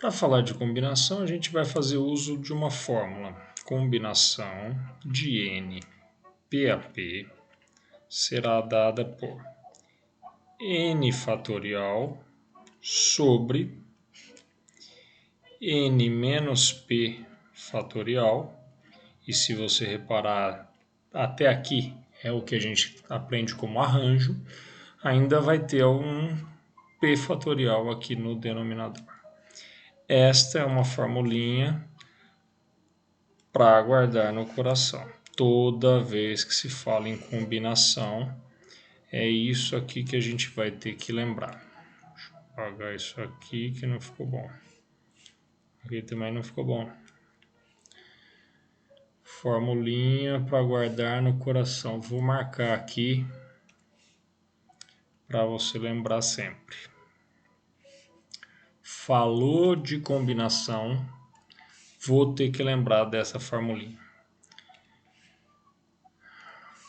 Para falar de combinação, a gente vai fazer uso de uma fórmula. Combinação de n PAP será dada por n fatorial sobre n menos p fatorial. E se você reparar, até aqui é o que a gente aprende como arranjo, ainda vai ter um p fatorial aqui no denominador. Esta é uma formulinha para guardar no coração. Toda vez que se fala em combinação, é isso aqui que a gente vai ter que lembrar. Deixa eu apagar isso aqui que não ficou bom. Aqui também não ficou bom. Formulinha para guardar no coração. Vou marcar aqui para você lembrar sempre. Falou de combinação, vou ter que lembrar dessa formulinha.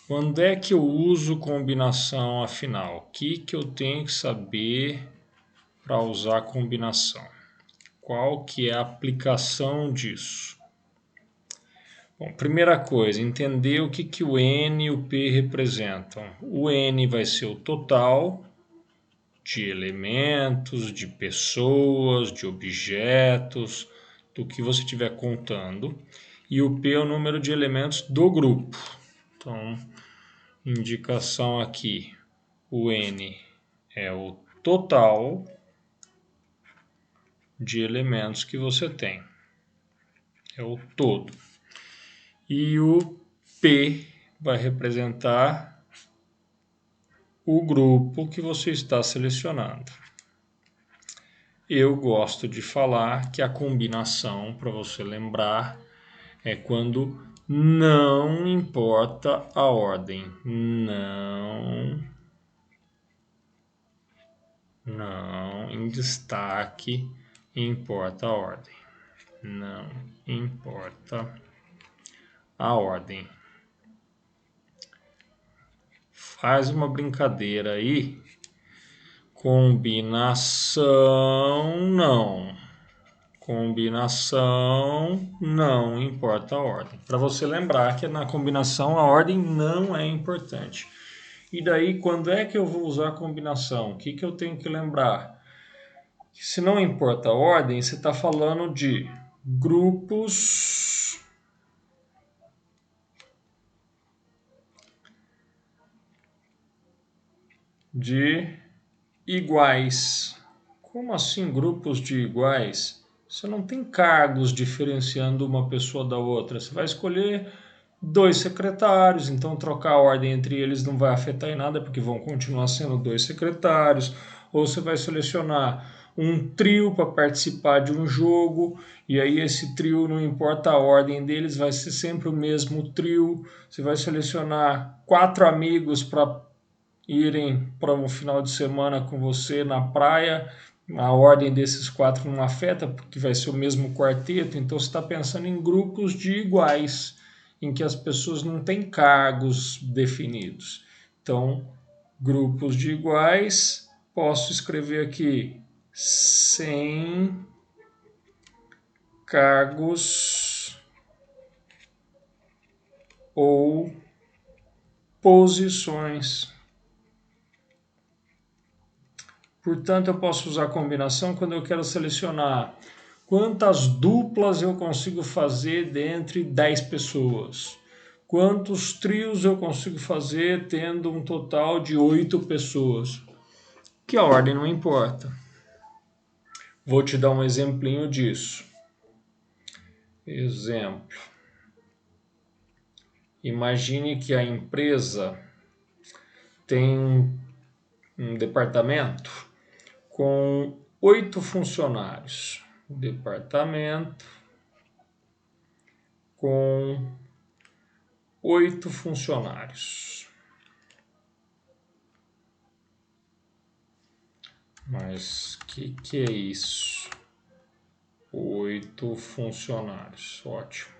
Quando é que eu uso combinação afinal? O que eu tenho que saber para usar combinação? Qual que é a aplicação disso? Bom, primeira coisa, entender o que o N e o P representam. O N vai ser o total de elementos, de pessoas, de objetos, do que você estiver contando. E o P é o número de elementos do grupo. Então, indicação aqui, o N é o total de elementos que você tem. É o todo. E o P vai representar o grupo que você está selecionando. Eu gosto de falar que a combinação, para você lembrar, é quando não importa a ordem. Não em destaque importa a ordem. Não importa a ordem. Faz uma brincadeira aí. Combinação não. Combinação não importa a ordem. Para você lembrar que na combinação a ordem não é importante. E daí, quando é que eu vou usar a combinação? O que eu tenho que lembrar? Que se não importa a ordem, você está falando de grupos de iguais. Como assim grupos de iguais? Você não tem cargos diferenciando uma pessoa da outra. Você vai escolher 2 secretários, então trocar a ordem entre eles não vai afetar em nada, porque vão continuar sendo 2 secretários. Ou você vai selecionar um trio para participar de um jogo, e aí esse trio, não importa a ordem deles, vai ser sempre o mesmo trio. Você vai selecionar 4 amigos para irem para um final de semana com você na praia. A ordem desses 4 não afeta, porque vai ser o mesmo quarteto, então você está pensando em grupos de iguais, em que as pessoas não têm cargos definidos. Então, grupos de iguais, posso escrever aqui sem cargos ou posições. Portanto, eu posso usar combinação quando eu quero selecionar quantas duplas eu consigo fazer dentre 10 pessoas. Quantos trios eu consigo fazer tendo um total de 8 pessoas. Que a ordem não importa. Vou te dar um exemplinho disso. Exemplo. Imagine que a empresa tem um departamento com 8 funcionários. Departamento com 8 funcionários. Mas que é isso? 8 funcionários. Ótimo.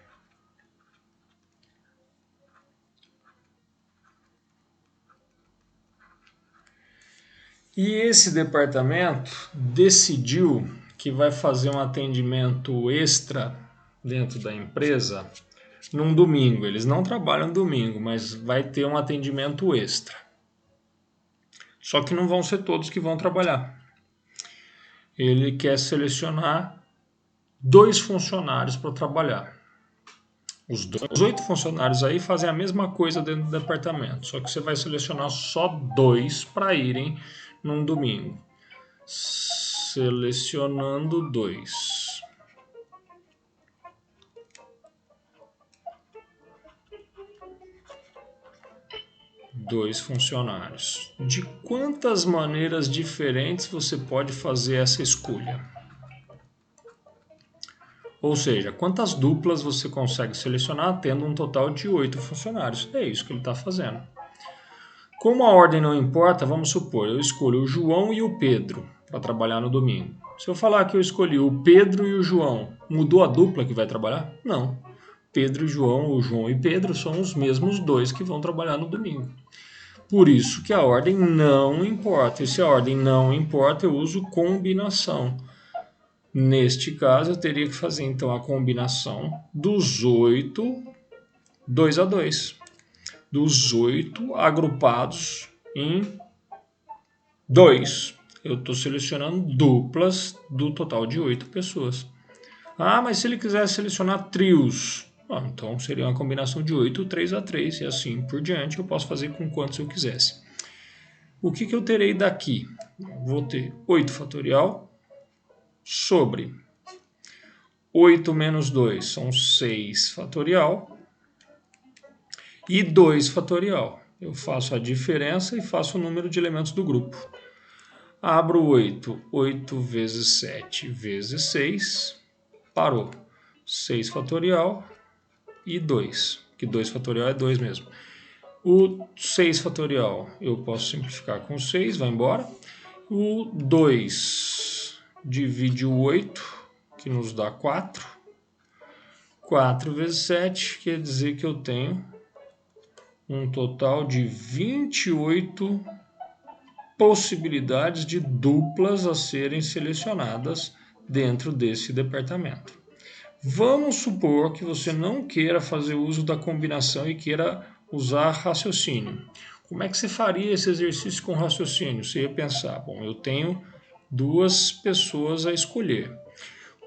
E esse departamento decidiu que vai fazer um atendimento extra dentro da empresa num domingo. Eles não trabalham domingo, mas vai ter um atendimento extra. Só que não vão ser todos que vão trabalhar. Ele quer selecionar 2 funcionários para trabalhar. Os 8 funcionários aí fazem a mesma coisa dentro do departamento, só que você vai selecionar só 2 para irem num domingo. Selecionando 2. Dois funcionários. De quantas maneiras diferentes você pode fazer essa escolha? Ou seja, quantas duplas você consegue selecionar tendo um total de 8 funcionários? É isso que ele está fazendo. Como a ordem não importa, vamos supor, eu escolho o João e o Pedro para trabalhar no domingo. Se eu falar que eu escolhi o Pedro e o João, mudou a dupla que vai trabalhar? Não. Pedro e João, o João e Pedro são os mesmos 2 que vão trabalhar no domingo. Por isso que a ordem não importa. E se a ordem não importa, eu uso combinação. Neste caso, eu teria que fazer então a combinação dos 8, 2 a 2. Dos 8 agrupados em 2. Eu estou selecionando duplas do total de 8 pessoas. Ah, mas se ele quiser selecionar trios, então seria uma combinação de 8, 3 a 3 e assim por diante. Eu posso fazer com quantos eu quisesse. O que eu terei daqui? Vou ter 8 fatorial sobre 8 menos 2 são 6 fatorial e 2 fatorial. Eu faço a diferença e faço o número de elementos do grupo. Abro 8, 8 vezes 7 vezes 6, parou. 6 fatorial e 2, que 2 fatorial é 2 mesmo. O 6 fatorial eu posso simplificar com 6, vai embora. O 2 divide o 8, que nos dá 4. 4 vezes 7 quer dizer que eu tenho um total de 28 possibilidades de duplas a serem selecionadas dentro desse departamento. Vamos supor que você não queira fazer uso da combinação e queira usar raciocínio. Como é que você faria esse exercício com raciocínio? Você ia pensar, bom, eu tenho 2 pessoas a escolher.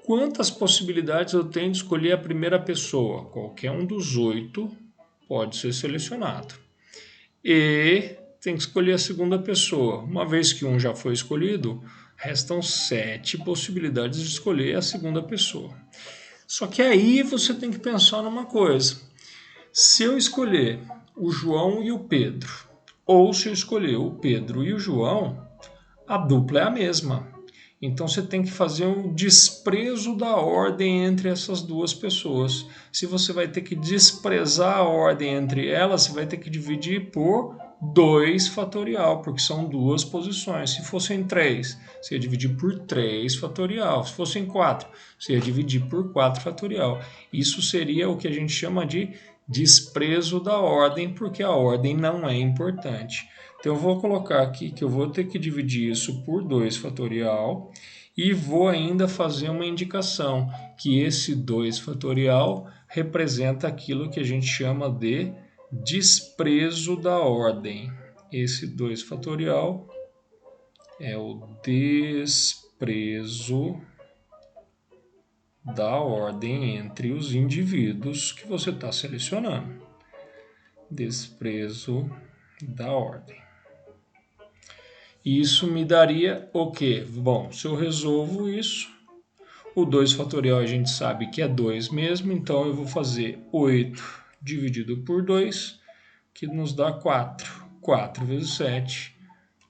Quantas possibilidades eu tenho de escolher a primeira pessoa? Qualquer um dos 8 pode ser selecionado. E tem que escolher a segunda pessoa. Uma vez que um já foi escolhido, restam 7 possibilidades de escolher a segunda pessoa. Só que aí você tem que pensar numa coisa. Se eu escolher o João e o Pedro, ou se eu escolher o Pedro e o João, a dupla é a mesma. Então você tem que fazer um desprezo da ordem entre essas 2 pessoas. Se você vai ter que desprezar a ordem entre elas, você vai ter que dividir por 2 fatorial, porque são 2 posições. Se fossem 3, você ia dividir por 3 fatorial. Se fossem 4, você ia dividir por 4 fatorial. Isso seria o que a gente chama de desprezo da ordem, porque a ordem não é importante. Então eu vou colocar aqui que eu vou ter que dividir isso por 2 fatorial e vou ainda fazer uma indicação que esse 2 fatorial representa aquilo que a gente chama de desprezo da ordem. Esse 2 fatorial é o desprezo da ordem entre os indivíduos que você está selecionando. Desprezo da ordem. Isso me daria o quê? Bom, se eu resolvo isso, o 2 fatorial a gente sabe que é 2 mesmo, então eu vou fazer 8 dividido por 2, que nos dá 4. 4 vezes 7,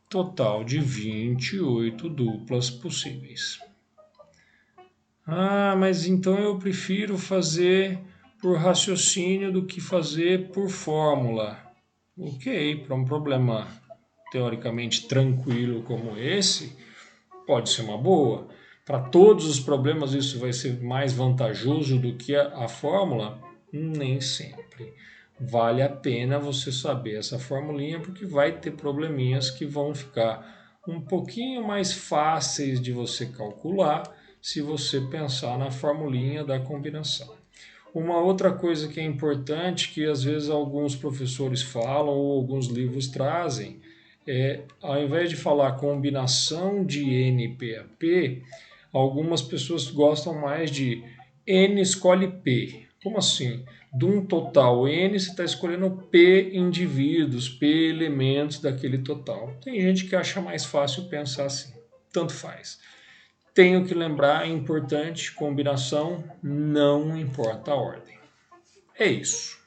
total de 28 duplas possíveis. Ah, mas então eu prefiro fazer por raciocínio do que fazer por fórmula. Ok, para um problema teoricamente tranquilo como esse, pode ser uma boa. Para todos os problemas isso vai ser mais vantajoso do que a fórmula? Nem sempre. Vale a pena você saber essa formulinha, porque vai ter probleminhas que vão ficar um pouquinho mais fáceis de você calcular se você pensar na formulinha da combinação. Uma outra coisa que é importante, que às vezes alguns professores falam ou alguns livros trazem, ao invés de falar combinação de N PAP, algumas pessoas gostam mais de N escolhe P. Como assim? De um total N, você está escolhendo P indivíduos, P elementos daquele total. Tem gente que acha mais fácil pensar assim. Tanto faz. Tenho que lembrar, é importante, combinação, não importa a ordem. É isso.